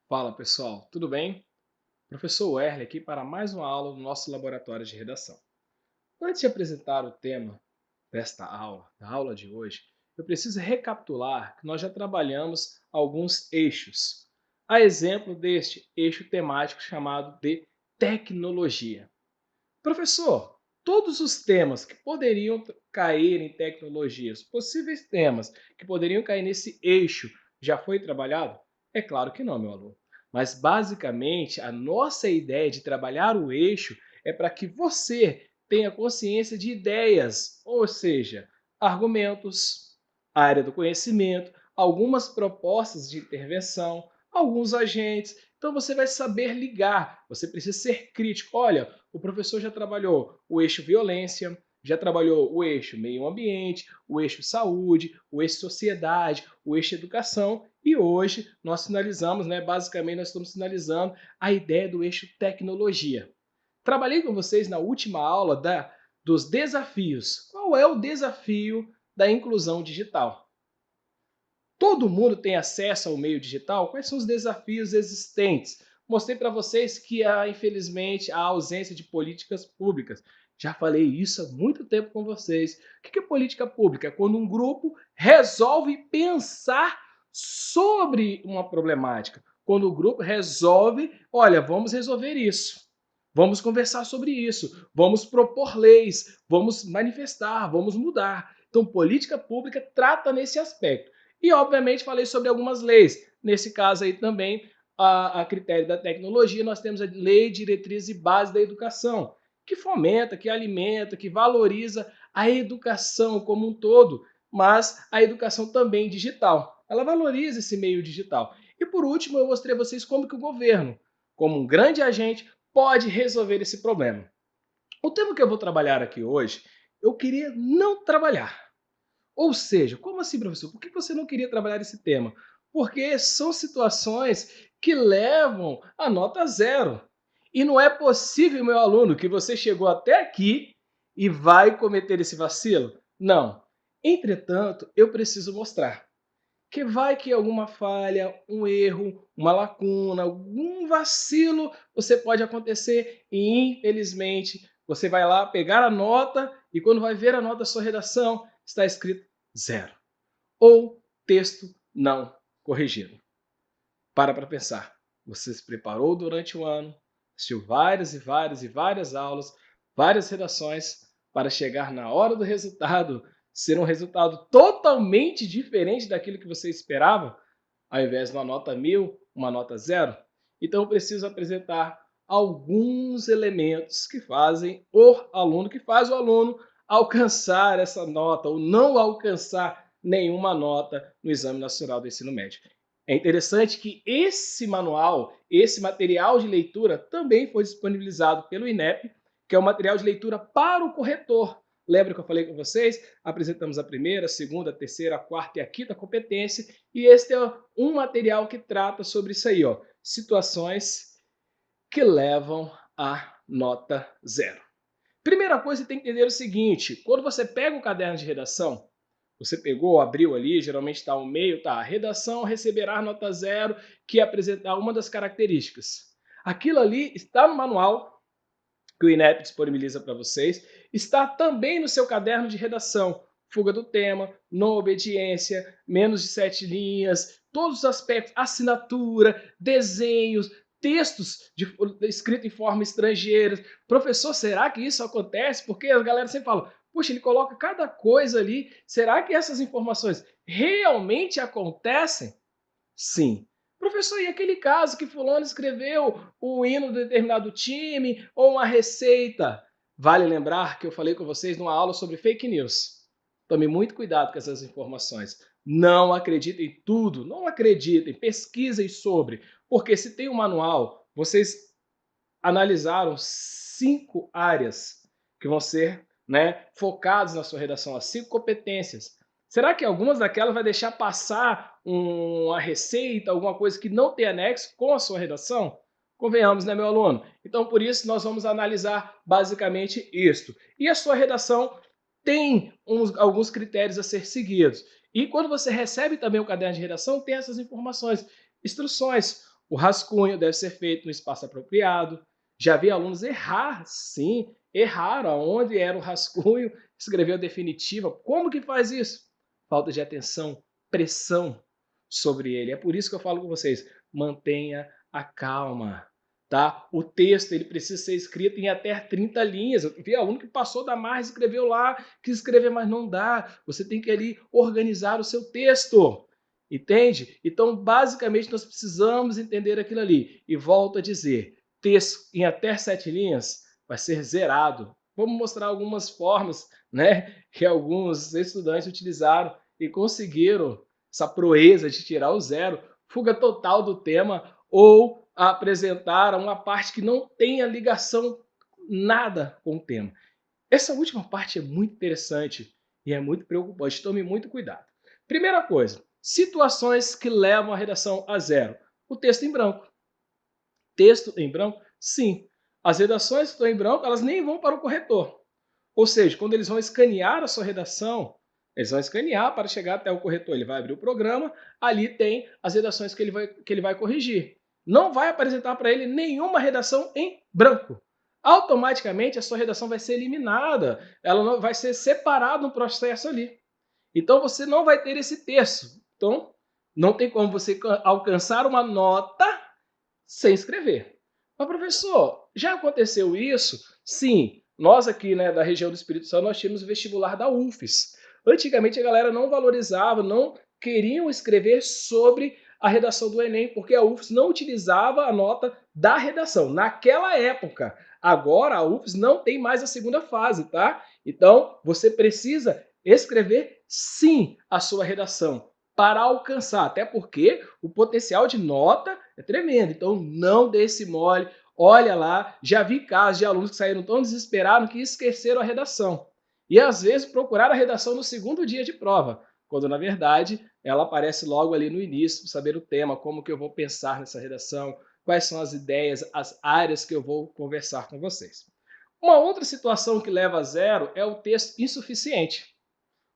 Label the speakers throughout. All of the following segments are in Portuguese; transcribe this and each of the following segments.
Speaker 1: Fala pessoal, tudo bem? Professor Werle aqui para mais uma aula do nosso laboratório de redação. Antes de apresentar o tema desta aula, da aula de hoje, eu preciso recapitular que nós já trabalhamos alguns eixos. A exemplo deste eixo temático chamado de tecnologia. Professor, todos os temas que poderiam cair em tecnologia, os possíveis temas que poderiam cair nesse eixo, já foi trabalhado? É claro que não, meu aluno. Mas basicamente a nossa ideia de trabalhar o eixo é para que você tenha consciência de ideias, ou seja, argumentos, área do conhecimento, algumas propostas de intervenção, alguns agentes. Então você vai saber ligar, você precisa ser crítico. Olha, o professor já trabalhou o eixo violência, já trabalhou o eixo meio ambiente, o eixo saúde, o eixo sociedade, o eixo educação e hoje nós finalizamos, basicamente nós estamos finalizando a ideia do eixo tecnologia. Trabalhei com vocês na última aula dos desafios. Qual é o desafio da inclusão digital? Todo mundo tem acesso ao meio digital? Quais são os desafios existentes? Mostrei para vocês que há, infelizmente, a ausência de políticas públicas. Já falei isso há muito tempo com vocês. O que é política pública? É quando um grupo resolve pensar sobre uma problemática. Quando o grupo resolve, olha, vamos resolver isso. Vamos conversar sobre isso. Vamos propor leis. Vamos manifestar. Vamos mudar. Então, política pública trata nesse aspecto. E, obviamente, falei sobre algumas leis. Nesse caso aí também, a critério da tecnologia, nós temos a Lei de Diretriz e Base da Educação, que fomenta, que alimenta, que valoriza a educação como um todo, mas a educação também digital. Ela valoriza esse meio digital. E, por último, eu mostrei a vocês como que o governo, como um grande agente, pode resolver esse problema. O tema que eu vou trabalhar aqui hoje, eu queria não trabalhar. Ou seja, como assim, professor? Por que você não queria trabalhar esse tema? Porque são situações que levam a nota zero. E não é possível, meu aluno, que você chegou até aqui e vai cometer esse vacilo. Não. Entretanto, eu preciso mostrar que vai que alguma falha, um erro, uma lacuna, algum vacilo você pode acontecer e infelizmente você vai lá pegar a nota e quando vai ver a nota da sua redação está escrito zero ou texto não corrigido. Para pensar. Você se preparou durante o ano, assistiu várias e várias e várias aulas, várias redações para chegar na hora do resultado ser um resultado totalmente diferente daquilo que você esperava, ao invés de uma nota 1000, uma nota zero. Então eu preciso apresentar alguns elementos que fazem que faz o aluno alcançar essa nota ou não alcançar nenhuma nota no Exame Nacional do Ensino Médio. É interessante que esse manual, esse material de leitura também foi disponibilizado pelo INEP, que é o material de leitura para o corretor. Lembra que eu falei com vocês? Apresentamos a primeira, a segunda, a terceira, a quarta e a quinta competência, e este é um material que trata sobre isso aí, ó, situações que levam a nota zero. Primeira coisa, você tem que entender o seguinte, quando você pega o caderno de redação, você pegou, abriu ali, geralmente está ao meio, tá, redação receberá nota zero, que é apresentar uma das características. Aquilo ali está no manual que o INEP disponibiliza para vocês, está também no seu caderno de redação, fuga do tema, não obediência, menos de 7 linhas, todos os aspectos, assinatura, desenhos, textos escritos em forma estrangeira. Professor, será que isso acontece? Porque a galera sempre fala, puxa, ele coloca cada coisa ali, será que essas informações realmente acontecem? Sim. Professor, e aquele caso que fulano escreveu o hino de determinado time ou uma receita? Vale lembrar que eu falei com vocês numa aula sobre fake news. Tome muito cuidado com essas informações. Não acreditem em tudo, não acreditem, pesquisem sobre, porque se tem um manual, vocês analisaram 5 áreas que vão ser focadas na sua redação, as 5 competências. Será que algumas daquelas vai deixar passar uma receita, alguma coisa que não tem anexo com a sua redação? Convenhamos, né, meu aluno? Então, por isso, nós vamos analisar basicamente isto. E a sua redação tem alguns critérios a ser seguidos. E quando você recebe também o caderno de redação, tem essas informações, instruções. O rascunho deve ser feito no espaço apropriado. Já vi alunos errar, sim, erraram aonde era o rascunho, escreveu a definitiva. Como que faz isso? Falta de atenção, pressão sobre ele. É por isso que eu falo com vocês, mantenha a calma. Tá? O texto ele precisa ser escrito em até 30 linhas. Eu vi aluno que passou da margem, escreveu lá, quis escrever, mas não dá. Você tem que ali organizar o seu texto. Entende? Então, basicamente, nós precisamos entender aquilo ali. E volto a dizer, texto em até 7 linhas vai ser zerado. Vamos mostrar algumas formas, né, que alguns estudantes utilizaram e conseguiram essa proeza de tirar o zero, fuga total do tema ou apresentar uma parte que não tenha ligação nada com o tema. Essa última parte é muito interessante e é muito preocupante. Tome muito cuidado. Primeira coisa, situações que levam a redação a zero. O texto em branco. Texto em branco? Sim. As redações que estão em branco, elas nem vão para o corretor. Ou seja, quando eles vão escanear a sua redação, eles vão escanear para chegar até o corretor. Ele vai abrir o programa, ali tem as redações que ele vai corrigir. Não vai apresentar para ele nenhuma redação em branco. Automaticamente a sua redação vai ser eliminada, ela não vai ser separada no processo ali. Então você não vai ter esse texto. Então não tem como você alcançar uma nota sem escrever. Mas professor, já aconteceu isso? Sim, nós aqui, né, da região do Espírito Santo, nós tínhamos o vestibular da UFES. Antigamente a galera não valorizava, não queriam escrever sobre a redação do Enem, porque a UFES não utilizava a nota da redação naquela época. Agora a UFES não tem mais a segunda fase, tá? Então você precisa escrever sim a sua redação para alcançar, até porque o potencial de nota é tremendo. Então não dê esse mole. Olha lá, já vi casos de alunos que saíram tão desesperados que esqueceram a redação. E às vezes procuraram a redação no segundo dia de prova, quando na verdade ela aparece logo ali no início, para saber o tema, como que eu vou pensar nessa redação, quais são as ideias, as áreas que eu vou conversar com vocês. Uma outra situação que leva a zero é o texto insuficiente.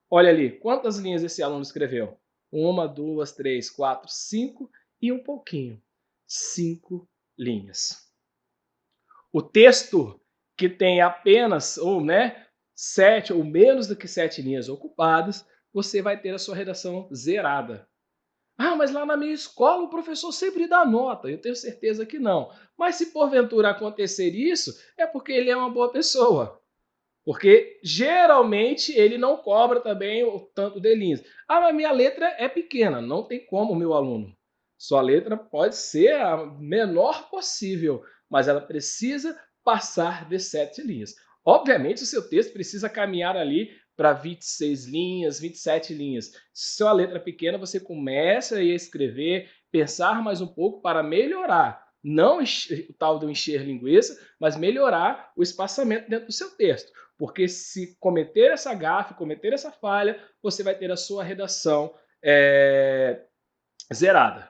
Speaker 1: Olha ali, quantas linhas esse aluno escreveu? Uma, duas, três, quatro, cinco e um pouquinho. 5 linhas. O texto que tem apenas, ou né, 7 ou menos do que 7 linhas ocupadas, você vai ter a sua redação zerada. Ah, mas lá na minha escola o professor sempre dá nota. Eu tenho certeza que não. Mas se porventura acontecer isso, é porque ele é uma boa pessoa. Porque geralmente ele não cobra também o tanto de linhas. Ah, mas minha letra é pequena. Não tem como, meu aluno. Sua letra pode ser a menor possível, mas ela precisa passar de 7 linhas. Obviamente, o seu texto precisa caminhar ali para 26 linhas, 27 linhas. Se sua letra é pequena, você começa a escrever, pensar mais um pouco para melhorar. Não o tal do encher linguiça, mas melhorar o espaçamento dentro do seu texto. Porque se cometer essa gafe, cometer essa falha, você vai ter a sua redação zerada.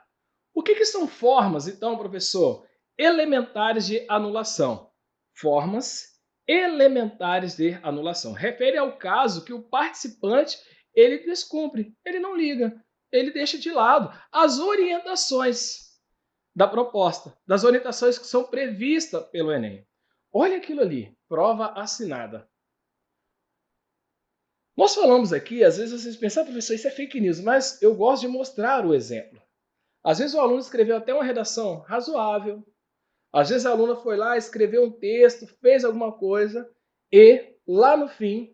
Speaker 1: O que são formas, então, professor? Elementares de anulação. Formas elementares de anulação. Refere ao caso que o participante ele descumpre, ele não liga, ele deixa de lado as orientações da proposta, das orientações que são previstas pelo Enem. Olha aquilo ali, prova assinada. Nós falamos aqui, às vezes vocês pensam, professor, isso é fake news, mas eu gosto de mostrar o exemplo. Às vezes o aluno escreveu até uma redação razoável, às vezes a aluna foi lá, escreveu um texto, fez alguma coisa e lá no fim,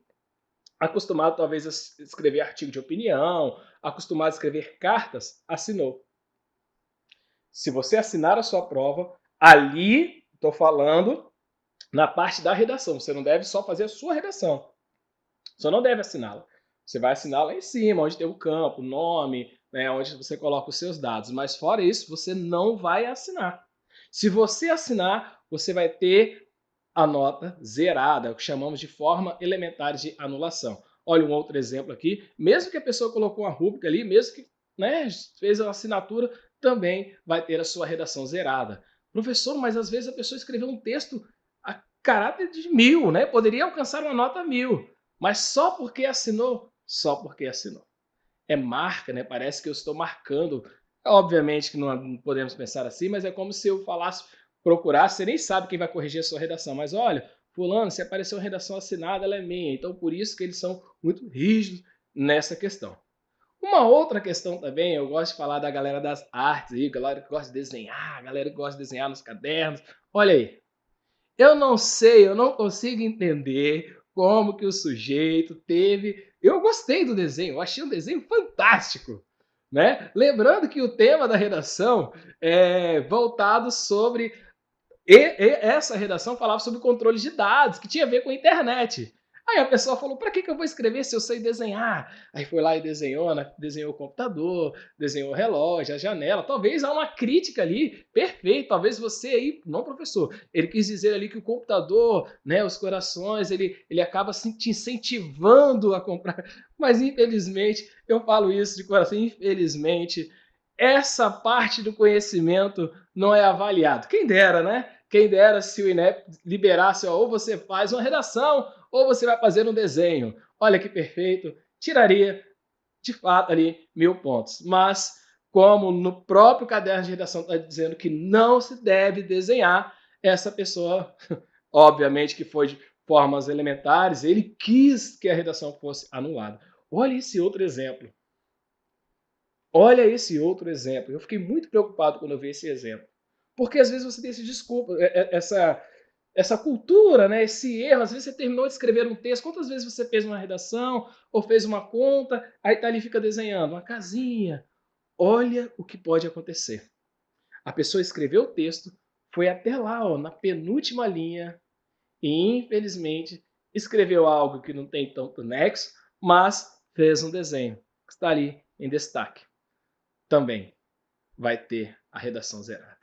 Speaker 1: acostumado talvez a escrever artigo de opinião, acostumado a escrever cartas, assinou. Se você assinar a sua prova, ali, estou falando, na parte da redação, você não deve só fazer a sua redação. Você não deve assiná-la. Você vai assinar lá em cima, onde tem o campo, o nome, né, onde você coloca os seus dados. Mas fora isso, você não vai assinar. Se você assinar, você vai ter a nota zerada, o que chamamos de forma elementar de anulação. Olha um outro exemplo aqui. Mesmo que a pessoa colocou uma rúbrica ali, mesmo que né, fez uma assinatura, também vai ter a sua redação zerada. Professor, mas às vezes a pessoa escreveu um texto a caráter de 1000, né? Poderia alcançar uma nota 1000. Mas só porque assinou? Só porque assinou. É marca, né? Parece que eu estou marcando Obviamente que não podemos pensar assim, mas é como se eu falasse, procurasse, você nem sabe quem vai corrigir a sua redação, mas olha, fulano, se apareceu uma redação assinada, ela é minha, então por isso que eles são muito rígidos nessa questão. Uma outra questão também, eu gosto de falar da galera das artes aí, galera que gosta de desenhar, galera que gosta de desenhar nos cadernos. Olha aí, eu não sei, eu não consigo entender como que o sujeito teve. Eu gostei do desenho, eu achei um desenho fantástico, né? Lembrando que o tema da redação é voltado sobre essa redação falava sobre controle de dados, que tinha a ver com a internet. Aí a pessoa falou: para que eu vou escrever se eu sei desenhar? Aí foi lá e desenhou, né? Desenhou o computador, desenhou o relógio, a janela. Talvez há uma crítica ali, perfeito. Talvez você aí, não professor, ele quis dizer ali que o computador, né, os corações, ele acaba te incentivando a comprar. Mas infelizmente, eu falo isso de coração, infelizmente, essa parte do conhecimento não é avaliado. Quem dera, né? Quem dera se o INEP liberasse, ó, ou você faz uma redação, ou você vai fazer um desenho. Olha que perfeito, tiraria de fato ali 1.000 pontos. Mas, como no próprio caderno de redação está dizendo que não se deve desenhar, essa pessoa, obviamente que foi de formas elementares, ele quis que a redação fosse anulada. Olha esse outro exemplo. Olha esse outro exemplo. Eu fiquei muito preocupado quando eu vi esse exemplo. Porque às vezes você tem esse desculpa, essa cultura, né, esse erro. Às vezes você terminou de escrever um texto, quantas vezes você fez uma redação ou fez uma conta, aí tá ali fica desenhando uma casinha. Olha o que pode acontecer. A pessoa escreveu o texto, foi até lá, ó, na penúltima linha e infelizmente escreveu algo que não tem tanto nexo, mas fez um desenho que está ali em destaque. Também vai ter a redação zerada.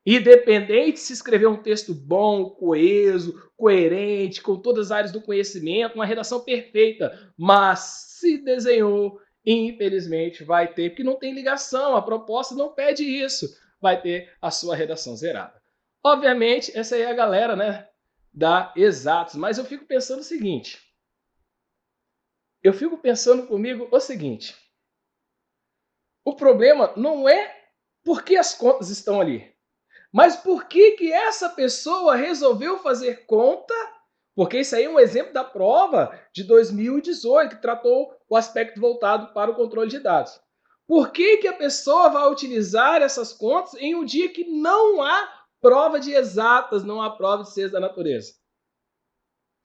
Speaker 1: Independente se escrever um texto bom, coeso, coerente, com todas as áreas do conhecimento, uma redação perfeita, mas se desenhou, infelizmente vai ter, porque não tem ligação, a proposta não pede isso, vai ter a sua redação zerada. Obviamente, essa aí é a galera, né, da Exatos, mas eu fico pensando o seguinte, eu fico pensando comigo o seguinte, o problema não é porque as contas estão ali, mas por que essa pessoa resolveu fazer conta? Porque isso aí é um exemplo da prova de 2018, que tratou o aspecto voltado para o controle de dados. Por que a pessoa vai utilizar essas contas em um dia que não há prova de exatas, não há prova de ciência da natureza?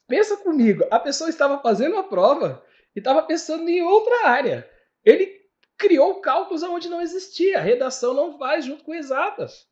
Speaker 1: Pensa comigo, a pessoa estava fazendo a prova e estava pensando em outra área. Ele criou cálculos onde não existia. A redação não vai junto com exatas.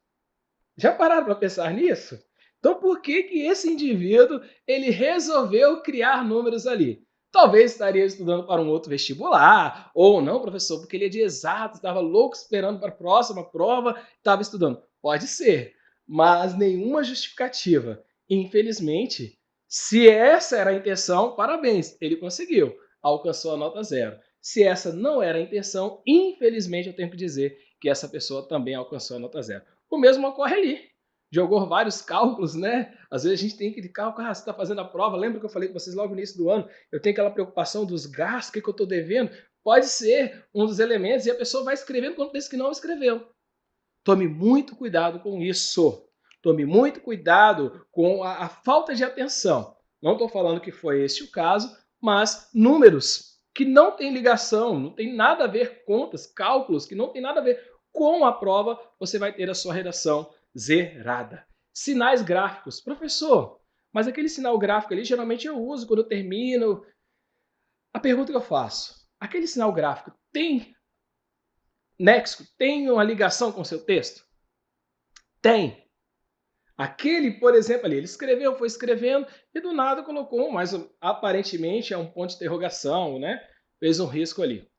Speaker 1: Já pararam para pensar nisso? Então, por que esse indivíduo ele resolveu criar números ali? Talvez estaria estudando para um outro vestibular, ou não, professor, porque ele é de exato, estava louco esperando para a próxima prova, estava estudando. Pode ser, mas nenhuma justificativa. Infelizmente, se essa era a intenção, parabéns, ele conseguiu, alcançou a nota zero. Se essa não era a intenção, infelizmente eu tenho que dizer que essa pessoa também alcançou a nota zero. O mesmo ocorre ali. Jogou vários cálculos, né? Às vezes a gente tem aquele cálculo, você está fazendo a prova, lembra que eu falei com vocês logo no início do ano, eu tenho aquela preocupação dos gastos, o que eu estou devendo? Pode ser um dos elementos e a pessoa vai escrevendo quando pensa que não escreveu. Tome muito cuidado com isso. Tome muito cuidado com a falta de atenção. Não estou falando que foi esse o caso, mas números que não têm ligação, não tem nada a ver, contas, cálculos que não tem nada a ver com a prova, você vai ter a sua redação zerada. Sinais gráficos. Professor, mas aquele sinal gráfico ali geralmente eu uso quando eu termino. A pergunta que eu faço, aquele sinal gráfico tem nexo, tem uma ligação com o seu texto? Tem. Aquele, por exemplo, ali, ele escreveu, foi escrevendo e do nada colocou, mas aparentemente é um ponto de interrogação, né? Fez um risco ali.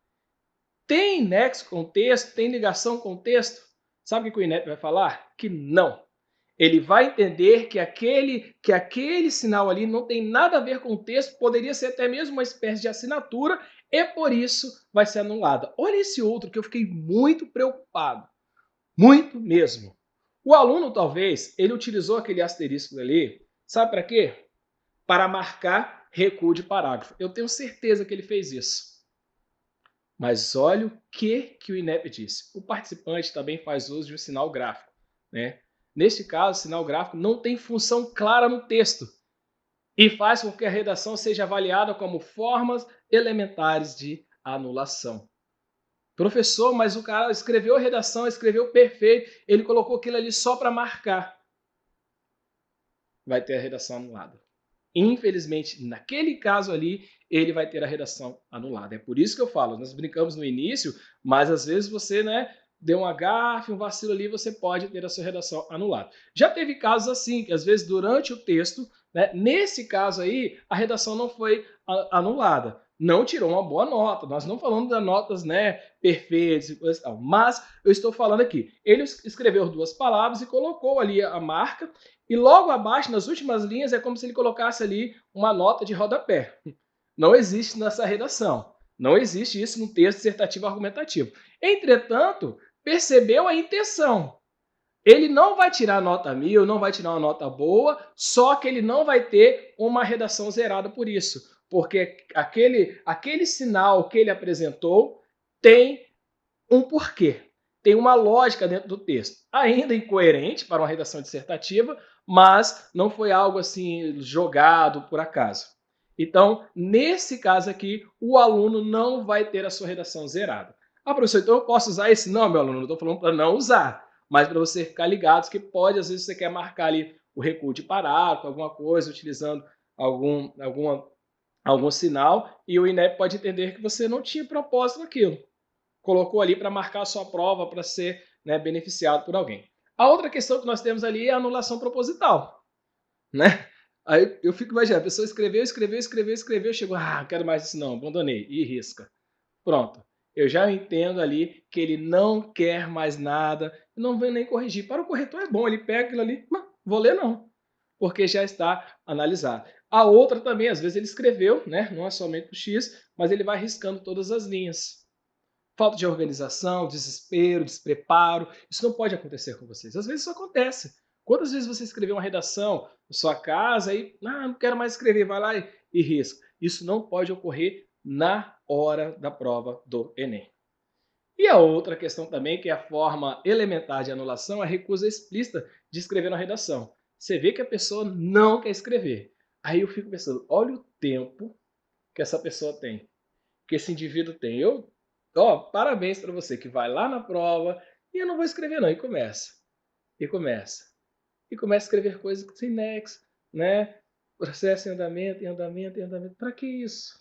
Speaker 1: Tem nexo com o texto? Tem ligação com o texto? Sabe o que o INEP vai falar? Que não. Ele vai entender que aquele sinal ali não tem nada a ver com o texto, poderia ser até mesmo uma espécie de assinatura e por isso vai ser anulada. Olha esse outro que eu fiquei muito preocupado. Muito mesmo. O aluno, talvez, ele utilizou aquele asterisco ali, sabe para quê? Para marcar recuo de parágrafo. Eu tenho certeza que ele fez isso. Mas olha o que o INEP disse. O participante também faz uso de um sinal gráfico, né? Neste caso, o sinal gráfico não tem função clara no texto e faz com que a redação seja avaliada como formas elementares de anulação. Professor, mas o cara escreveu a redação, escreveu perfeito, ele colocou aquilo ali só para marcar. Vai ter a redação anulada. Infelizmente, naquele caso ali, ele vai ter a redação anulada. É por isso que eu falo, nós brincamos no início, mas às vezes você, né, deu um gafe, um vacilo ali, você pode ter a sua redação anulada. Já teve casos assim, que às vezes durante o texto, né, nesse caso aí, a redação não foi anulada. Não tirou uma boa nota. Nós não falamos das notas, né, perfeitas e coisa e tal. Mas eu estou falando aqui. Ele escreveu 2 palavras e colocou ali a marca. E logo abaixo, nas últimas linhas, é como se ele colocasse ali uma nota de rodapé. Não existe nessa redação. Não existe isso no texto dissertativo argumentativo. Entretanto, percebeu a intenção. Ele não vai tirar nota 1000, não vai tirar uma nota boa, só que ele não vai ter uma redação zerada por isso. Porque aquele sinal que ele apresentou tem um porquê, tem uma lógica dentro do texto. Ainda incoerente para uma redação dissertativa, mas não foi algo assim jogado por acaso. Então, nesse caso aqui, o aluno não vai ter a sua redação zerada. Ah, professor, então eu posso usar esse? Não, meu aluno, não estou falando para não usar, mas para você ficar ligado que pode, às vezes, você quer marcar ali o recuo de parágrafo, alguma coisa, utilizando algum sinal, e o INEP pode entender que você não tinha propósito naquilo. Colocou ali para marcar a sua prova, para ser, né, beneficiado por alguém. A outra questão que nós temos ali é a anulação proposital, né? Aí eu fico imaginando, a pessoa escreveu, chegou, não quero mais isso não, abandonei, e risca. Pronto. Eu já entendo ali que ele não quer mais nada, não vem nem corrigir. Para o corretor é bom, ele pega aquilo ali, vou ler não, porque já está analisado. A outra também, às vezes ele escreveu, né, não é somente o X, mas ele vai riscando todas as linhas. Falta de organização, desespero, despreparo. Isso não pode acontecer com vocês. Às vezes isso acontece. Quantas vezes você escreveu uma redação na sua casa e não quero mais escrever, vai lá e risca. Isso não pode ocorrer na hora da prova do Enem. E a outra questão também, que é a forma elementar de anulação, é a recusa explícita de escrever na redação. Você vê que a pessoa não quer escrever. Aí eu fico pensando, olha o tempo que essa pessoa tem, que esse indivíduo tem. Parabéns para você que vai lá na prova e eu não vou escrever não, e começa. E começa. E começa a escrever coisas sem nexo, né? Processo em andamento, em andamento, em andamento. Para que isso?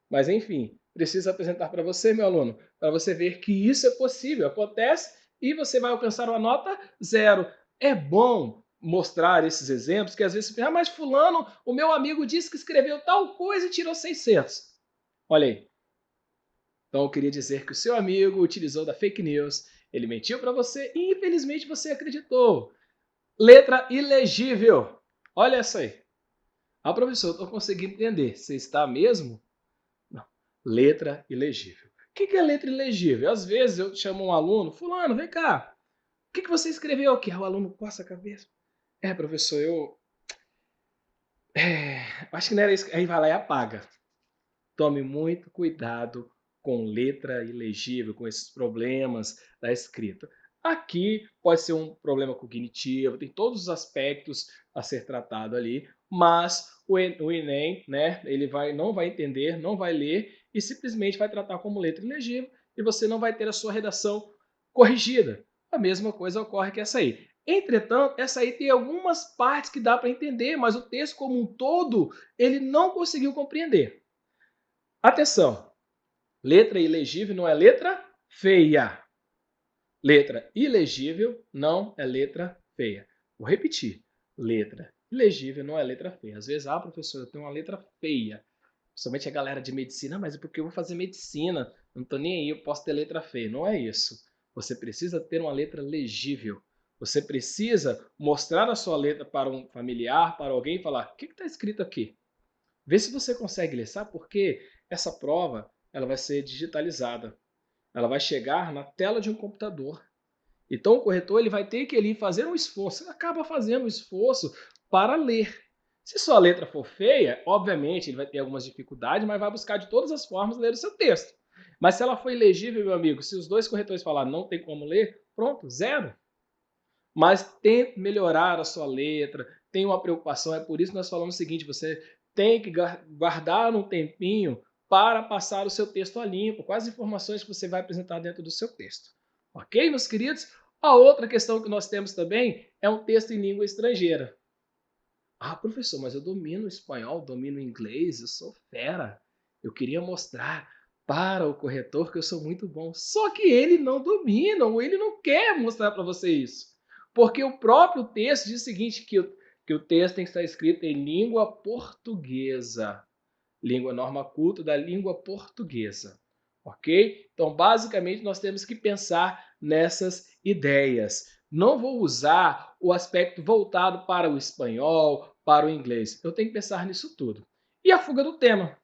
Speaker 1: Mas enfim, preciso apresentar para você, meu aluno, para você ver que isso é possível, acontece e você vai alcançar uma nota 0. É bom mostrar esses exemplos, que às vezes você pensa, mas fulano, o meu amigo disse que escreveu tal coisa e tirou 600. Olha aí, então eu queria dizer que o seu amigo utilizou da fake news, ele mentiu para você e infelizmente você acreditou. Letra ilegível. Olha essa aí. Ah, professor, eu estou conseguindo entender. Você está mesmo? Não. Letra ilegível. O que é letra ilegível? Às vezes eu chamo um aluno, fulano, vem cá. O que você escreveu aqui? O aluno coça a cabeça. Professor, eu... acho que não era isso. Aí vai lá e apaga. Tome muito cuidado com letra ilegível, com esses problemas da escrita. Aqui pode ser um problema cognitivo, tem todos os aspectos a ser tratado ali, mas o Enem, né, ele não vai entender, não vai ler e simplesmente vai tratar como letra ilegível e você não vai ter a sua redação corrigida. A mesma coisa ocorre que essa aí. Entretanto, essa aí tem algumas partes que dá para entender, mas o texto como um todo, ele não conseguiu compreender. Atenção, letra ilegível não é letra feia. Letra ilegível não é letra feia. Vou repetir, letra ilegível não é letra feia. Às vezes, professor, eu tenho uma letra feia. Principalmente a galera de medicina, mas é porque eu vou fazer medicina, não estou nem aí, eu posso ter letra feia. Não é isso. Você precisa ter uma letra legível. Você precisa mostrar a sua letra para um familiar, para alguém e falar, o que está escrito aqui? Vê se você consegue ler. Sabe por quê? Essa prova ela vai ser digitalizada. Ela vai chegar na tela de um computador. Então o corretor ele vai ter que ali fazer um esforço. Ele acaba fazendo um esforço para ler. Se sua letra for feia, obviamente ele vai ter algumas dificuldades, mas vai buscar de todas as formas ler o seu texto. Mas se ela for ilegível, meu amigo, se os dois corretores falarem não tem como ler, pronto, zero. Mas tente melhorar a sua letra, tem uma preocupação, é por isso que nós falamos o seguinte, você tem que guardar um tempinho para passar o seu texto a limpo, com as informações que você vai apresentar dentro do seu texto. Ok, meus queridos? A outra questão que nós temos também é um texto em língua estrangeira. Ah, professor, mas eu domino espanhol, domino inglês, eu sou fera. Eu queria mostrar para o corretor que eu sou muito bom. Só que ele não domina, ou ele não quer mostrar para você isso. Porque o próprio texto diz o seguinte, que o texto tem que estar escrito em língua portuguesa. Língua norma culta da língua portuguesa. Ok? Então, basicamente, nós temos que pensar nessas ideias. Não vou usar o aspecto voltado para o espanhol, para o inglês. Eu tenho que pensar nisso tudo. E a fuga do tema?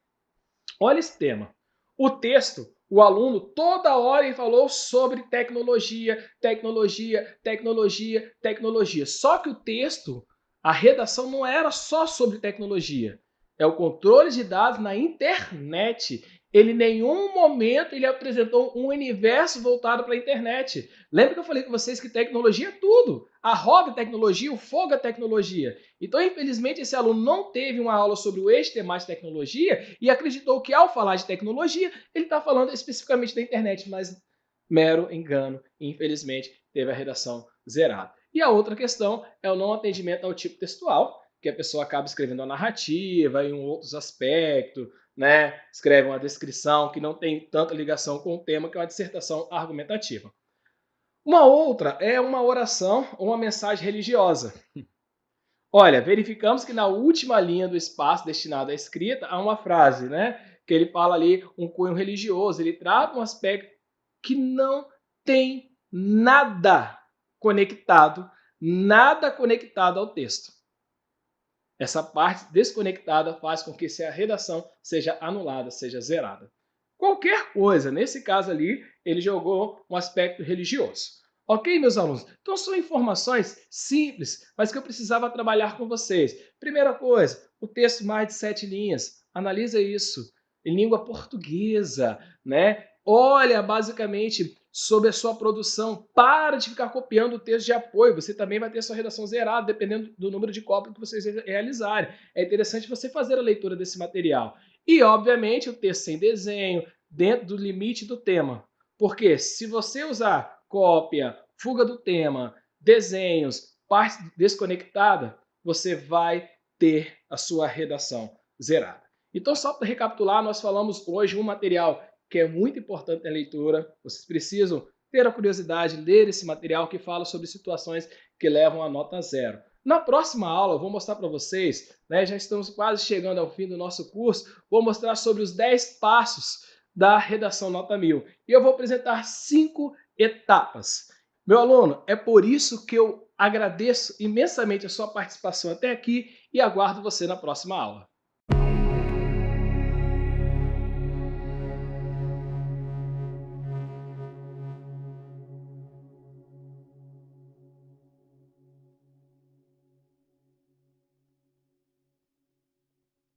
Speaker 1: Olha esse tema. O texto, o aluno, toda hora ele falou sobre tecnologia, tecnologia, tecnologia, tecnologia. Só que o texto, a redação não era só sobre tecnologia. É o controle de dados na internet. Ele em nenhum momento ele apresentou um universo voltado para a internet. Lembra que eu falei com vocês que tecnologia é tudo? A roda é tecnologia, o fogo é tecnologia. Então, infelizmente, esse aluno não teve uma aula sobre o eixo temático de tecnologia e acreditou que, ao falar de tecnologia, ele está falando especificamente da internet, mas mero engano. Infelizmente, teve a redação zerada. E a outra questão é o não atendimento ao tipo textual, que a pessoa acaba escrevendo a narrativa e outros aspectos, né? Escreve uma descrição que não tem tanta ligação com o tema, que é uma dissertação argumentativa. Uma outra é uma oração ou uma mensagem religiosa. Olha, verificamos que na última linha do espaço destinado à escrita há uma frase, né? Que ele fala ali um cunho religioso, ele trata um aspecto que não tem nada conectado ao texto. Essa parte desconectada faz com que a redação seja anulada, seja zerada. Qualquer coisa, nesse caso ali, ele jogou um aspecto religioso. Ok, meus alunos? Então são informações simples, mas que eu precisava trabalhar com vocês. Primeira coisa, o texto mais de 7 linhas. Analisa isso em língua portuguesa, né? Olha basicamente sobre a sua produção. Para de ficar copiando o texto de apoio. Você também vai ter sua redação zerada, dependendo do número de cópias que vocês realizarem. É interessante você fazer a leitura desse material. E, obviamente, o texto sem desenho, dentro do limite do tema. Porque se você usar cópia, fuga do tema, desenhos, parte desconectada, você vai ter a sua redação zerada. Então, só para recapitular, nós falamos hoje um material que é muito importante na leitura. Vocês precisam ter a curiosidade de ler esse material que fala sobre situações que levam a nota zero. Na próxima aula, eu vou mostrar para vocês, né, já estamos quase chegando ao fim do nosso curso, vou mostrar sobre os 10 passos da redação nota 1000. E eu vou apresentar 5 etapas. Meu aluno, é por isso que eu agradeço imensamente a sua participação até aqui e aguardo você na próxima aula.